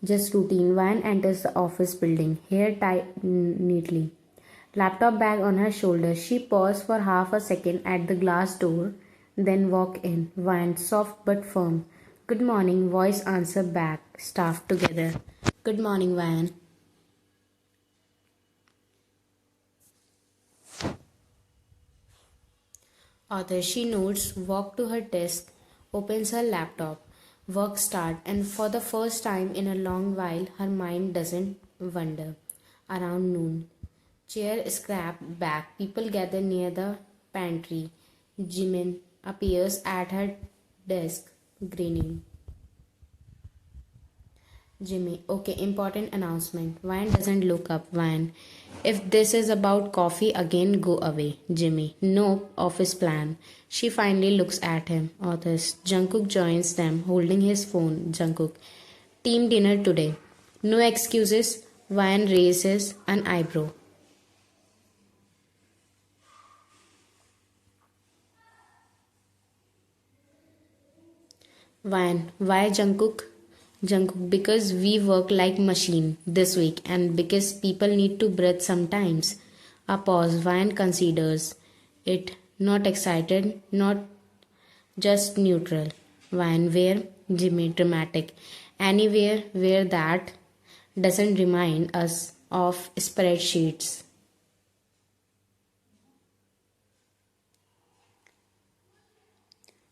Just routine. Van enters the office building, hair tied neatly. Laptop bag on her shoulder. She paused for half a second at the glass door, then walked in. Van, soft but firm. Good morning, voice answer back, staffed together. Good morning, Van. Author, she notes, walks to her desk, opens her laptop, work start, and for the first time in a long while, her mind doesn't wander. Around noon, chair scrap back, people gather near the pantry. Jimin appears at her desk, grinning. Jimmy, okay, important announcement. Van doesn't look up. Van, if this is about coffee again, go away. Jimmy, nope, office plan. She finally looks at him. Authors, Jungkook joins them, holding his phone. Jungkook, team dinner today. No excuses. Van raises an eyebrow. Van, why Jungkook? Jungkook, because we work like machine this week and because people need to breathe sometimes. A pause. Van considers it, not excited, not just neutral. Van, where? Jimmy, dramatic. Anywhere where that doesn't remind us of spreadsheets.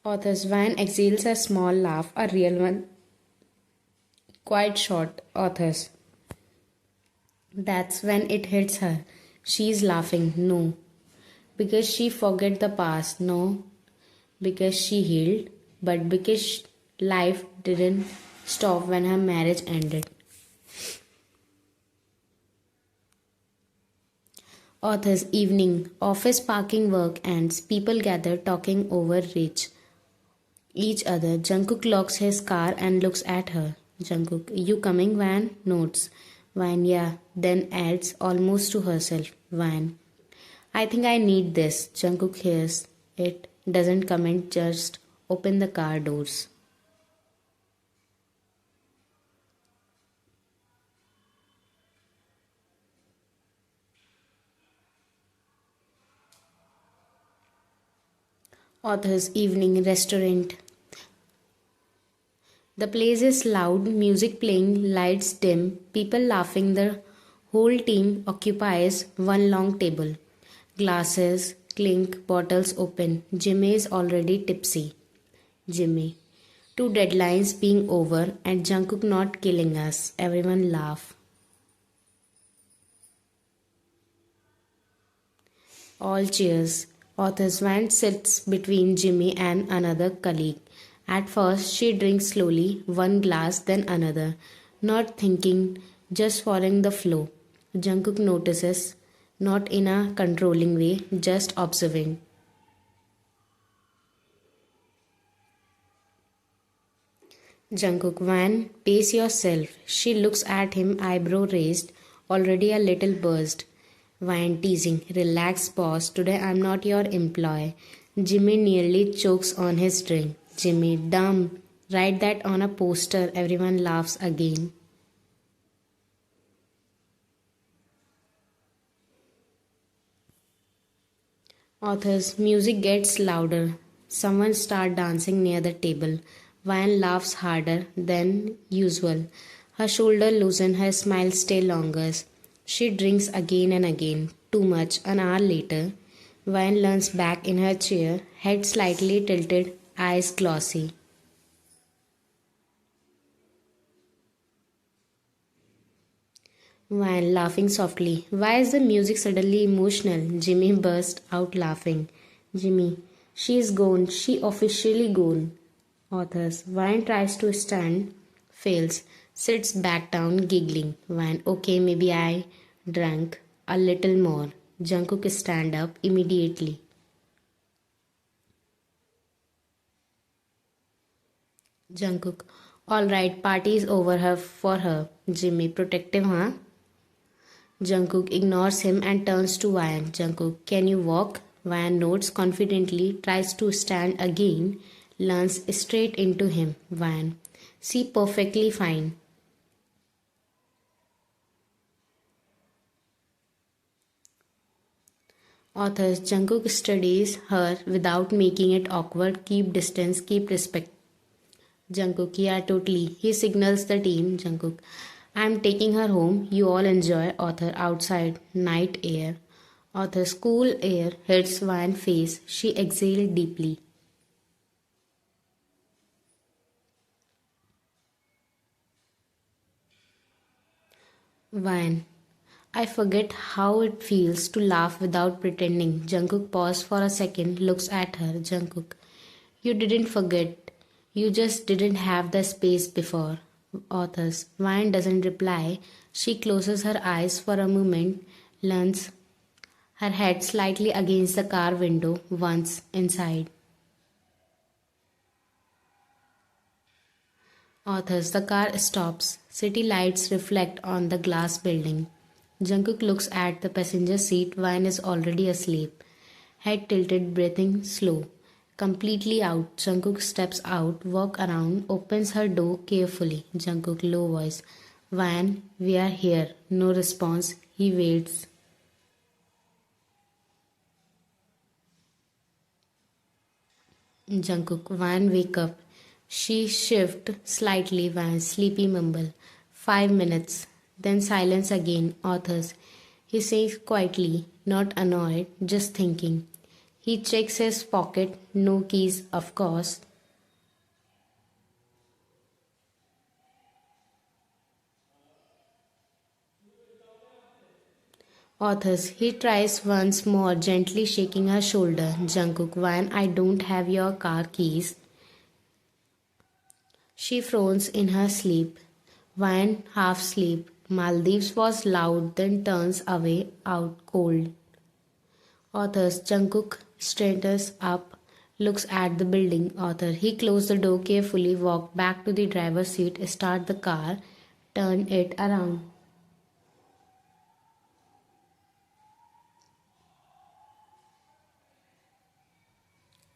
Authors, Van exhales a small laugh, a real one, quite short. Authors, that's when it hits her. She's laughing. No. Because she forget the past. No. Because she healed. But because life didn't stop when her marriage ended. Authors, evening. Office parking work ends. People gather talking over each other. Jungkook locks his car and looks at her. Jungkook, you coming, Van? Notes. Van, yeah. Then adds almost to herself. Van, I think I need this. Jungkook hears it, doesn't comment, just open the car doors. Author's evening restaurant. The place is loud, music playing, lights dim, people laughing. The whole team occupies one long table. Glasses clink, bottles open. Jimmy is already tipsy. Jimmy. Two deadlines being over and Jungkook not killing us. Everyone laugh. All cheers. Author's Van sits between Jimmy and another colleague. At first, she drinks slowly, one glass, then another, not thinking, just following the flow. Jungkook notices, not in a controlling way, just observing. Jungkook, Van, pace yourself. She looks at him, eyebrow raised, already a little buzzed. Van teasing, relax boss, today I'm not your employee. Jimmy nearly chokes on his drink. Jimmy, dumb, write that on a poster, everyone laughs again. Authors, music gets louder. Someone start dancing near the table. Van laughs harder than usual. Her shoulder loosen, her smile stay longer. She drinks again and again. Too much. An hour later, Van leans back in her chair, head slightly tilted, eyes glossy. Van laughing softly. Why is the music suddenly emotional? Jimmy burst out laughing. Jimmy, she is gone. She officially gone. Authors. Van tries to stand, fails, sits back down, giggling. Van, okay, maybe I drank a little more. Jungkook stand up immediately. Jungkook, alright, party is over her for her. Jimmy, protective, huh? Jungkook ignores him and turns to Van. Jungkook, can you walk? Van nods confidently, tries to stand again, lands straight into him. Van, see perfectly fine. Authors Jungkook studies her without making it awkward. Keep distance, keep respect. Jungkook, yeah, totally. He signals the team. Jungkook, I'm taking her home. You all enjoy. Author outside. Night air. Author's cool air hits Van's face. She exhaled deeply. Van. I forget how it feels to laugh without pretending. Jungkook pauses for a second, looks at her. Jungkook. You didn't forget. You just didn't have the space before. Authors. Van doesn't reply. She closes her eyes for a moment, leans her head slightly against the car window once inside. Authors. The car stops. City lights reflect on the glass building. Jungkook looks at the passenger seat. Vine is already asleep. Head tilted, breathing slow. Completely out. Jungkook steps out, walk around, opens her door carefully. Jungkook low voice. Vine, we are here. No response. He waits. Jungkook, Vine, wake up. She shifted slightly. Vine, sleepy mumble. 5 minutes. Then silence again. Authors. He says quietly, not annoyed, just thinking. He checks his pocket. No keys, of course. Authors. He tries once more, gently shaking her shoulder. Jungkook, Vine, I don't have your car keys. She frowns in her sleep. Vine half sleep. Maldives was loud, then turns away, out cold. Authors Jungkook straightens up, looks at the building. Author he closed the door carefully, walked back to the driver's seat, start the car, turn it around.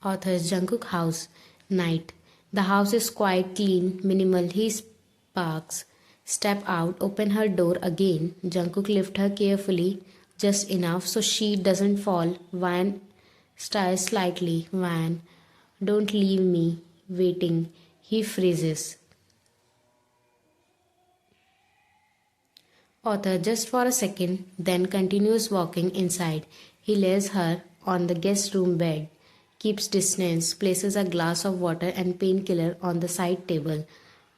Author's Jungkook house. Night. The house is quite clean, minimal. He sparks. Step out, open her door again. Jungkook lift her carefully, just enough so she doesn't fall. Van stirs slightly. Van, don't leave me waiting. He freezes. Author just for a second, then continues walking inside. He lays her on the guest room bed, keeps distance, places a glass of water and painkiller on the side table,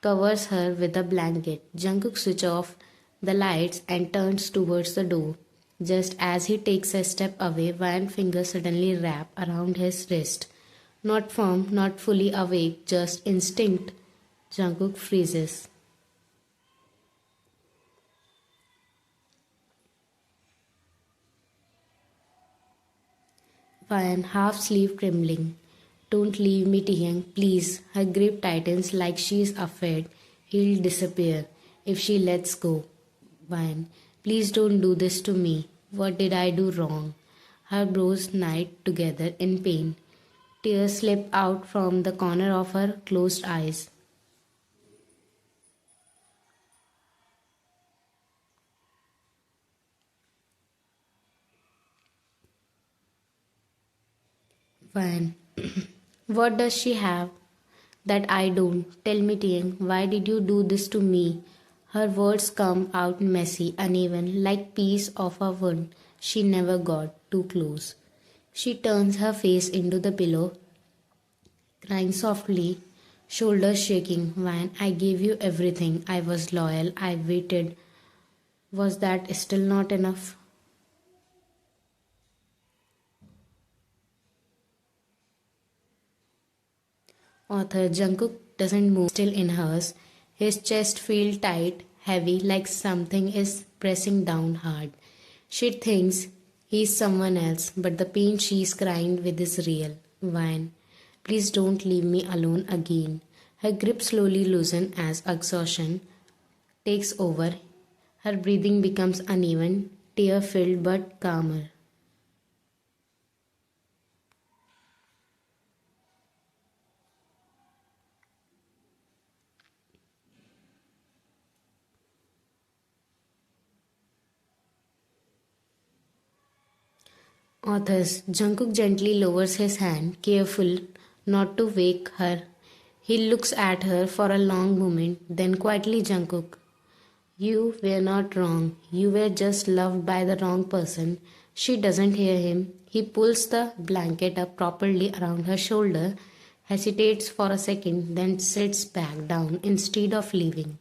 covers her with a blanket. Jungkook switches off the lights and turns towards the door. Just as he takes a step away, one finger suddenly wrap around his wrist. Not firm, not fully awake, just instinct. Jungkook freezes. Ryan, half sleeve trembling. Don't leave me, Tihyang, please. Her grip tightens like she is afraid he'll disappear if she lets go. Ryan, please don't do this to me. What did I do wrong? Her brows knit together in pain. Tears slip out from the corner of her closed eyes. Ryan, what does she have that I don't? Tell me, Tiang, why did you do this to me? Her words come out messy, uneven, like piece of a wound she never got too close. She turns her face into the pillow, crying softly, shoulders shaking. When I gave you everything, I was loyal, I waited. Was that still not enough? Author Jungkook doesn't move, still in hers. His chest feels tight, heavy, like something is pressing down hard. She thinks he's someone else, but the pain she's crying with is real. Vine, please don't leave me alone again. Her grip slowly loosens as exhaustion takes over. Her breathing becomes uneven, tear filled but calmer. Authors Jungkook gently lowers his hand, careful not to wake her. He looks at her for a long moment, then quietly Jungkook. You were not wrong. You were just loved by the wrong person. She doesn't hear him. He pulls the blanket up properly around her shoulder, hesitates for a second, then sits back down instead of leaving.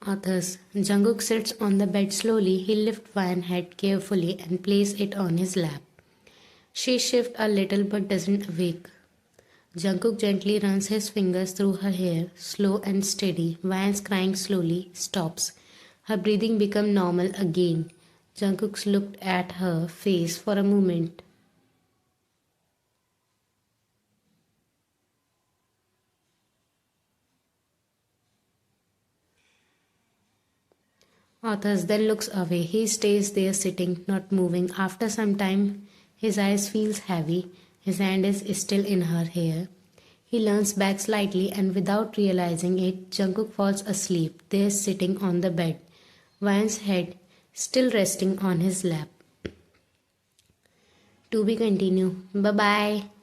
Authors Jungkook sits on the bed slowly. He lifts one head carefully and places it on his lap. She shifts a little but doesn't awake. Jungkook gently runs his fingers through her hair, slow and steady. Van's crying slowly stops. Her breathing becomes normal again. Jungkook looked at her face for a moment. Authors then looks away. He stays there sitting, not moving. After some time, his eyes feels heavy. His hand is still in her hair. He leans back slightly and without realizing it, Jungkook falls asleep there sitting on the bed, Van's head still resting on his lap. To be continued. Bye bye.